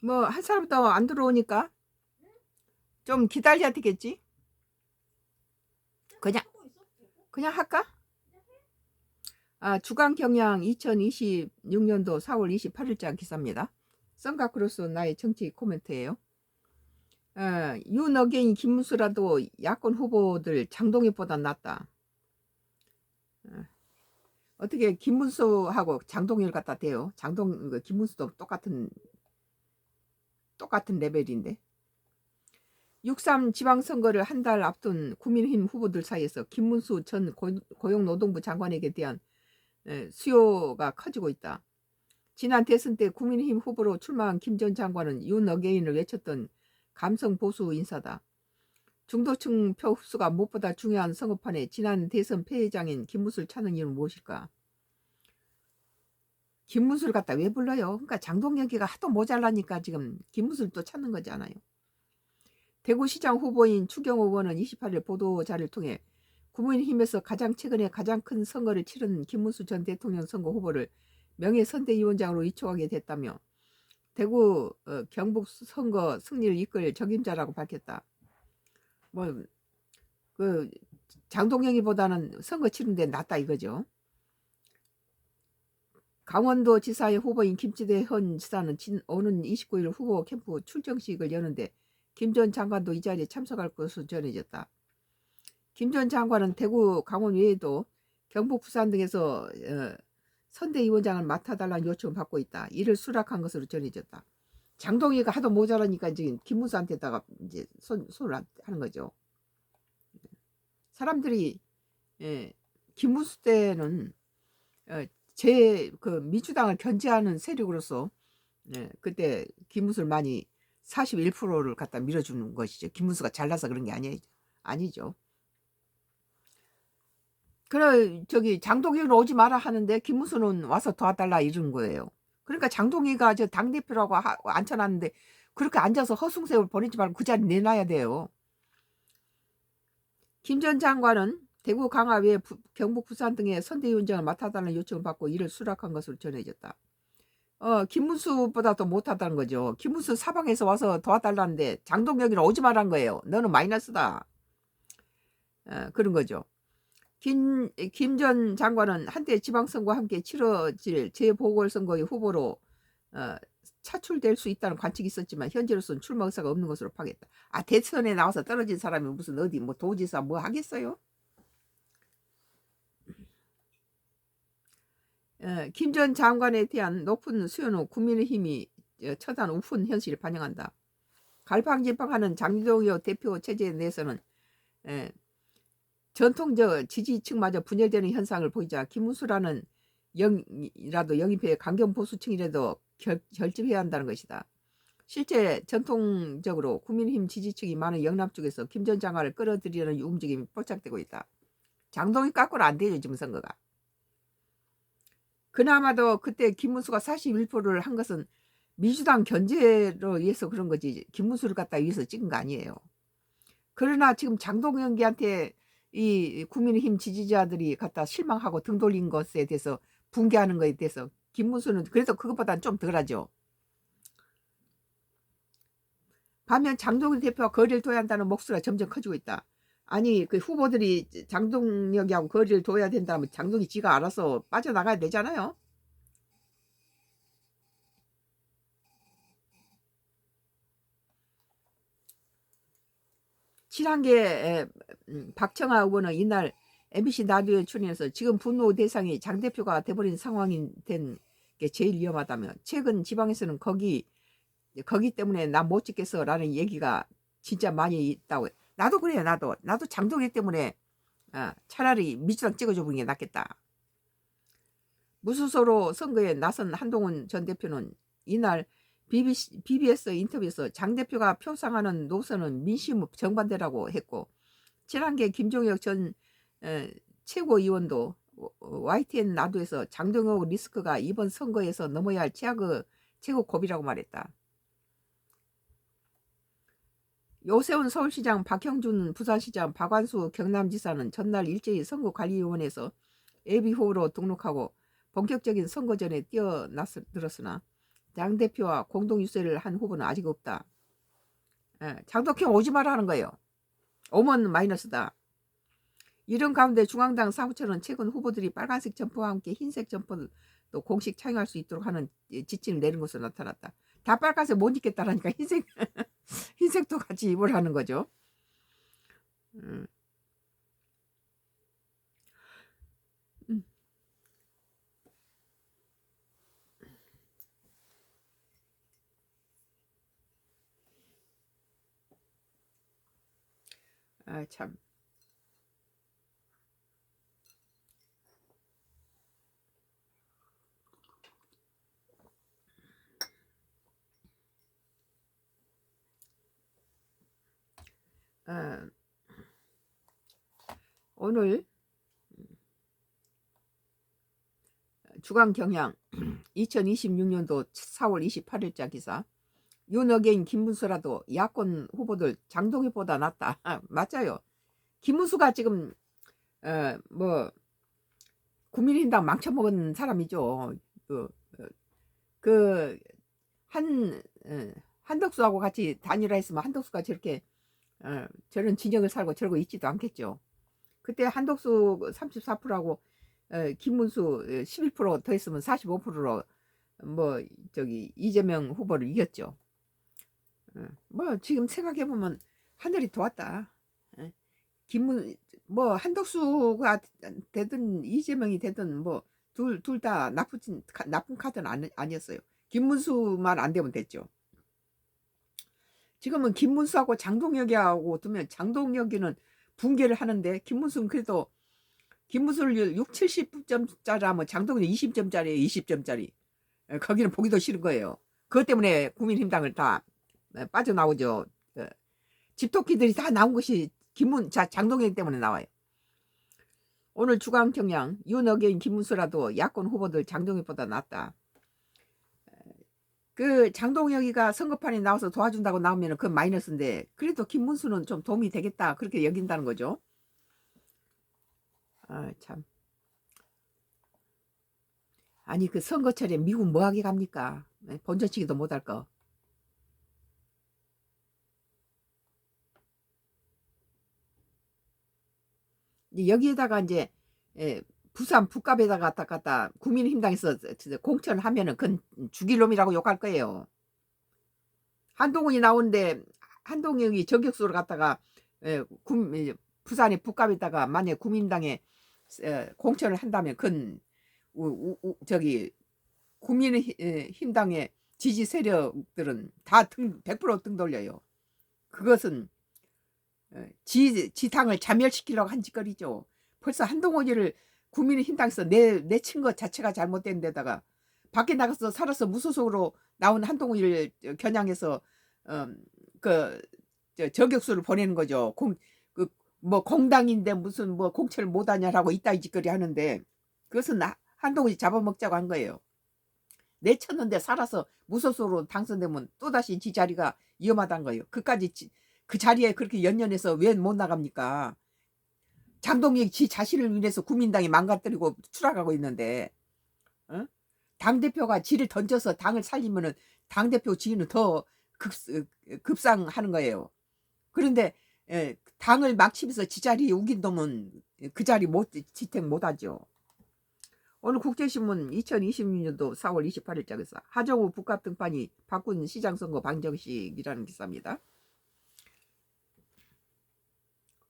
뭐 한 사람도 안 들어오니까 좀 기다려야 되겠지. 그냥 할까? 주간경향 2026년도 4월 28일자 기사입니다. 썬가크로스 나의 정치 코멘트예요. 윤어게인 김문수라도 야권 후보들 장동혁보다 낫다. 어떻게 김문수하고 장동혁을 갖다 대요? 김문수도 똑같은 레벨인데. 6.3 지방선거를 한 달 앞둔 국민의힘 후보들 사이에서 김문수 전 고용노동부 장관에게 대한 수요가 커지고 있다. 지난 대선 때 국민의힘 후보로 출마한 김 전 장관은 윤 어게인을 외쳤던 감성 보수 인사다. 중도층 표 흡수가 무엇보다 중요한 선거판에 지난 대선 패회장인 김문수를 찾는 이유는 무엇일까? 김문수를 갖다 왜 불러요? 그러니까 장동혁이가 하도 모자라니까 지금 김문수를 또 찾는 거잖아요. 대구시장 후보인 추경호 의원은 28일 보도자를 통해 국민의힘에서 최근에 가장 큰 선거를 치른 김문수 전 대통령 선거 후보를 명예선대위원장으로 위촉하게 됐다며 대구 경북 선거 승리를 이끌 적임자라고 밝혔다. 장동영이보다는 선거 치른 데 낫다 이거죠. 강원도 지사의 후보인 김치대 현 지사는 오는 29일 후보 캠프 출정식을 여는데 김 전 장관도 이 자리에 참석할 것으로 전해졌다. 김 전 장관은 대구, 강원 외에도 경북, 부산 등에서 선대위원장을 맡아달라는 요청을 받고 있다. 이를 수락한 것으로 전해졌다. 장동희가 하도 모자라니까 지금 김문수한테다가 이제 손을 하는 거죠. 사람들이 김문수 때는 민주당을 견제하는 세력으로서 그때 김문수를 많이 41%를 갖다 밀어주는 것이죠. 김문수가 잘나서 그런 게 아니죠. 그래 장동희는 오지 마라 하는데 김문수는 와서 도와달라 이러는 거예요. 그러니까 장동희가 저 당대표라고 앉혀놨는데 그렇게 앉아서 허숭세월 버리지 말고 그 자리 내놔야 돼요. 김 전 장관은 대구, 강화 외 경북, 부산 등의 선대위원장을 맡아달라는 요청을 받고 이를 수락한 것으로 전해졌다. 김문수보다 더 못하다는 거죠. 김문수 사방에서 와서 도와달라는데 장동혁이는 오지 말란 거예요. 너는 마이너스다. 그런 거죠. 김 전 장관은 한때 지방선거와 함께 치러질 재보궐선거의 후보로 차출될 수 있다는 관측이 있었지만 현재로서는 출마 의사가 없는 것으로 파악했다. 대선에 나와서 떨어진 사람이 무슨 어디 도지사 하겠어요? 김 전 장관에 대한 높은 수요는 국민의힘이 처단 우픈 현실을 반영한다. 갈팡질팡하는 장동혁 대표 체제에 대해서는 전통적 지지층마저 분열되는 현상을 보이자 김문수라는 영입해 강경 보수층이라도 결집해야 한다는 것이다. 실제 전통적으로 국민의힘 지지층이 많은 영남 쪽에서 김 전 장관을 끌어들이려는 움직임이 포착되고 있다. 장동혁 깎고는 안 되죠 지금 선거가. 그나마도 그때 김문수가 41%를 한 것은 민주당 견제로 위해서 그런 거지 김문수를 갖다 위해서 찍은 거 아니에요. 그러나 지금 장동혁이한테 이 국민의힘 지지자들이 갖다 실망하고 등 돌린 것에 대해서 붕괴하는 것에 대해서 김문수는 그래도 그것보다는 좀 덜하죠. 반면 장동혁 대표와 거리를 둬야 한다는 목소리가 점점 커지고 있다. 아니 그 후보들이 장동혁하고 거리를 둬야 된다면 장동혁이 지가 알아서 빠져나가야 되잖아요. 친한계 박청아 의원은 이날 MBC 라디오에 출연해서 지금 분노 대상이 장 대표가 돼버린 상황이 된 게 제일 위험하다며 최근 지방에서는 거기 때문에 나 못 찍겠어 라는 얘기가 진짜 많이 있다고. 나도 그래요. 나도 장동혁 때문에 차라리 민주당 찍어줘 보는 게 낫겠다. 무소속으로 선거에 나선 한동훈 전 대표는 이날 BBS 인터뷰에서 장 대표가 표상하는 노선은 민심 정반대라고 했고 친한계 김종혁 전 최고위원도 YTN 나도에서 장동혁 리스크가 이번 선거에서 넘어야 할 최고 고비라고 말했다. 오세훈 서울시장, 박형준 부산시장, 박완수 경남지사는 전날 일제히 선거관리위원회에서 예비후보로 등록하고 본격적인 선거전에 뛰어들었으나 당대표와 공동 유세를 한 후보는 아직 없다. 장덕형 오지 마라 하는 거예요. 오면 마이너스다. 이런 가운데 중앙당 사무처는 최근 후보들이 빨간색 점퍼와 함께 흰색 점퍼를 또 공식 착용할 수 있도록 하는 지침을 내린 것으로 나타났다. 다 빨간색 못 입겠다라니까 흰색 흰색도 같이 입으라는 거죠. 음. 음. 아, 참. 아, 오늘 주간경향 2026년도 4월 28일자 기사. 윤어게인 김문수라도 야권 후보들 장동혁보다 낫다. 맞아요. 김문수가 지금 뭐 국민의힘당 망쳐먹은 사람이죠. 그 한덕수하고 같이 단일화했으면 한덕수가 저렇게 저런 진영을 살고 저러고 있지도 않겠죠. 그때 한덕수 34%하고 김문수 11% 더했으면 45%로 뭐 저기 이재명 후보를 이겼죠. 뭐 지금 생각해 보면 하늘이 도왔다. 김문 뭐 한덕수가 되든 이재명이 되든 뭐 둘 다 나쁜 카드는 아니었어요. 김문수만 안 되면 됐죠. 지금은 김문수하고 장동혁이하고 두면 장동혁이는 붕괴를 하는데 김문수는 그래도 김문수를 6, 70점짜리 하면 장동혁은 20점짜리 20점짜리 거기는 보기도 싫은 거예요. 그것 때문에 국민힘당을 다 빠져나오죠. 집토끼들이 다 나온 것이 장동혁 때문에 나와요. 오늘 주간경향 윤어게인 김문수라도 야권 후보들 장동혁보다 낫다. 그 장동혁이가 선거판에 나와서 도와준다고 나오면 그건 마이너스인데 그래도 김문수는 좀 도움이 되겠다 그렇게 여긴다는 거죠. 아, 참. 아니 그 선거철에 미국 뭐하게 갑니까? 본전치기도 못할 거. 여기에다가 이제 부산 북갑에다가 갖다 국민힘당에서 공천을 하면은 그건 죽일 놈이라고 욕할 거예요. 한동훈이 나오는데 한동훈이 저격수를 갖다가 부산의 북갑에다가 만약 국민당에 공천을 한다면 그건 저기 국민힘당의 지지 세력들은 다 100% 등 돌려요. 그것은 지당을 자멸시키려고 한 짓거리죠. 벌써 한동훈이를 국민의힘당에서 내친 것 자체가 잘못된 데다가 밖에 나가서 살아서 무소속으로 나온 한동훈이를 겨냥해서 그 저격수를 보내는 거죠. 뭐 공당인데 무슨 뭐 공천을 못하냐라고 이따위 짓거리 하는데 그것은 한동훈이 잡아먹자고 한 거예요. 내쳤는데 살아서 무소속으로 당선되면 또다시 지 자리가 위험하다는 거예요. 그 자리에 그렇게 연연해서 왜 못 나갑니까? 장동혁이 지 자신을 위해서 국민당이 망가뜨리고 추락하고 있는데 어? 당대표가 지를 던져서 당을 살리면은 당대표 지위는 더 급상하는 거예요. 그런데 당을 막치면서 지 자리에 우긴 놈은 그 자리 지탱 못하죠. 오늘 국제신문 2026년도 4월 28일자에서 하정우 북갑 등판이 바꾼 시장선거 방정식이라는 기사입니다.